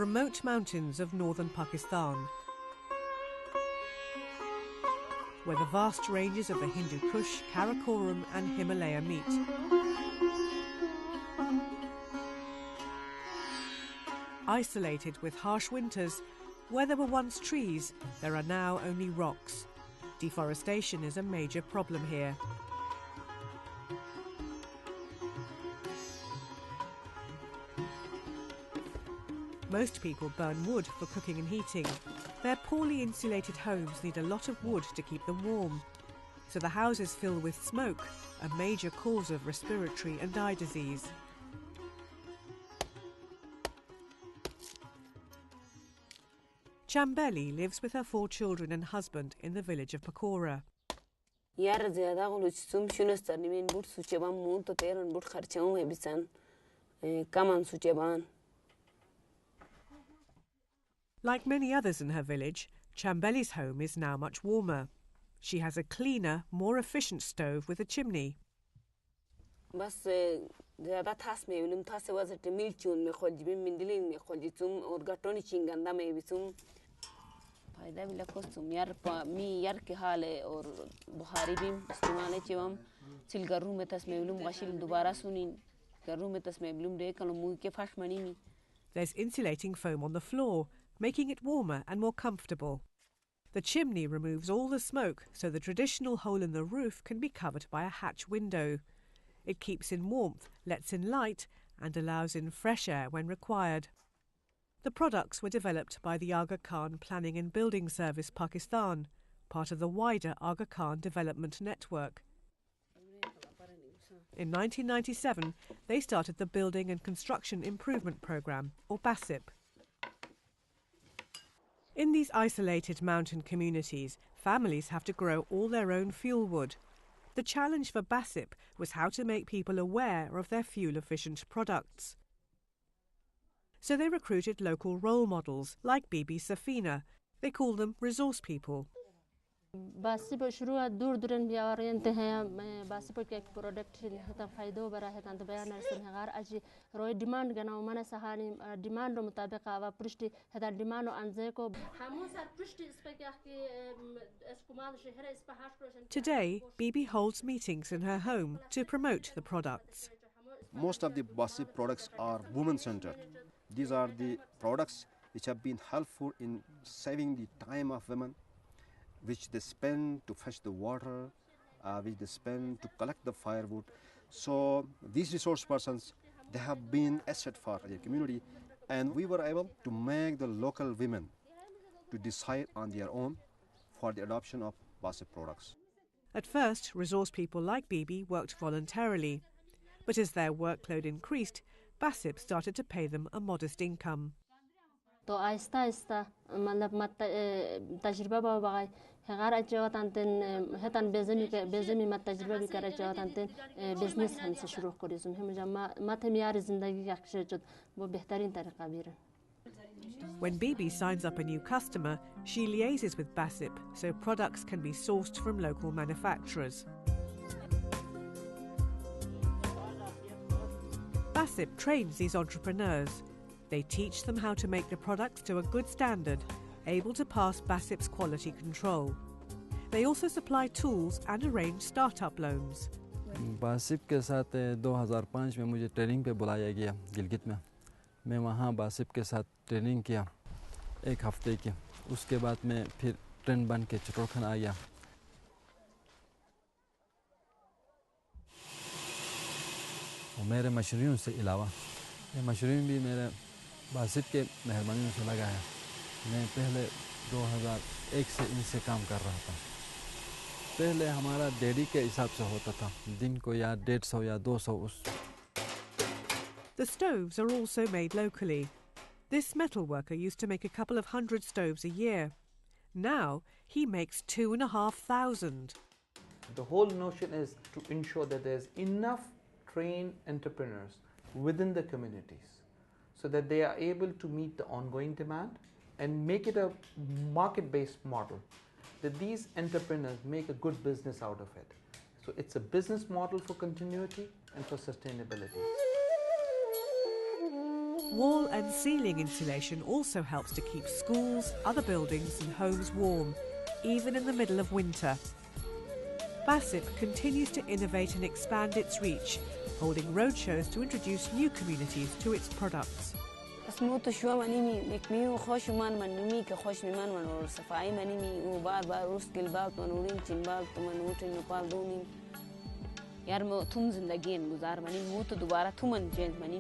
remote mountains of northern Pakistan, where the vast ranges of the Hindu Kush, Karakoram and Himalaya meet. Isolated with harsh winters, where there were once trees, there are now only rocks. Deforestation is a major problem here. Most people burn wood for cooking and heating. Their poorly insulated homes need a lot of wood to keep them warm. So the houses fill with smoke, a major cause of respiratory and eye disease. Chambeli lives with her 4 children and husband in the village of Pakora. Like many others in her village, Chambeli's home is now much warmer. She has a cleaner, more efficient stove with a chimney. There's insulating foam on the floor, making it warmer and more comfortable. The chimney removes all the smoke, so the traditional hole in the roof can be covered by a hatch window. It keeps in warmth, lets in light, and allows in fresh air when required. The products were developed by the Aga Khan Planning and Building Service Pakistan, part of the wider Aga Khan Development Network. In 1997, they started the Building and Construction Improvement Programme, or BASIP. In these isolated mountain communities, families have to grow all their own fuel wood. The challenge for BASIP was how to make people aware of their fuel-efficient products. So they recruited local role models like Bibi Safina. They call them resource people. Basip शुरू दूर दूरन भी आ रहे हैं बासिप के एक product है फायदो बरा है तंत बयान से हगार आज रोय डिमांड गना मन सहानी डिमांड रो मुताबिक आवा पृष्ठ है डिमांड अंजे को हमो सर पृष्ठ इस पे क्या कि एस्कुमाल शहर इस पे हाश. Today, Bibi holds meetings in her home to promote the products. Most of the BASIP products are women-centered. These are the products which have been helpful in saving the time of women, which they spend to fetch the water, which they spend to collect the firewood. So these resource persons, they have been asset for the community, and we were able to make the local women to decide on their own for the adoption of BASIP products. At first, resource people like Bibi worked voluntarily, but as their workload increased, BASIP started to pay them a modest income. तो आहिस्ता आहिस्ता मतलब मत तजुर्बा बाबाई हगार अचावत अंतन हतन बेज़मी मत तजुर्बा भी कर अचावत अंतन बिजनेस हमसे शुरू करी जुम हम जमा मत मियार ज़िंदगी का अक्सर जो वो बेहतरीन तरीका भी रहा. When Bibi signs up a new customer, she liaises with BASIP so products can be sourced from local manufacturers. BASIP trains these entrepreneurs. They teach them how to make the products to a good standard, able to pass BASIP's quality control. They also supply tools and arrange startup loans. BASIP के साथ 2005 में मुझे training पे बुलाया गया गिलगित में. मैं वहाँ BASIP के साथ ट्रेनिंग किया 1 हफ्ते की. उसके बाद मैं फिर ट्रेन बन के चित्तौड़गढ़ आया. मेरे मशरूम से अलावा ये मशरूम भी मेरे BASIP के मेहरबानी से लगा है. मैं पहले 2001 से इनसे काम कर रहा था. पहले हमारा डेढ़ी के हिसाब से होता था, दिन को या 150 या 200 उस. The stoves are also made locally. This metal worker used to make a couple of hundred stoves a year. Now he makes 2,500. The whole notion is to ensure that there's enough trained entrepreneurs within the communities so that they are able to meet the ongoing demand and make it a market-based model, that these entrepreneurs make a good business out of it. So it's a business model for continuity and for sustainability. Wall and ceiling insulation also helps to keep schools, other buildings and homes warm, even in the middle of winter. BASIP continues to innovate and expand its reach, holding roadshows to introduce new communities to its products. اسموت شو منيمي مكمي وخوش من منيمي كخوش من والصفاي منيمي وبار بار روسكل بالت منورين تنبال تمنوتين نقال دونين यार मैं तुम जिंदगी गुजार money मुँह तो दोबारा तुम Jain money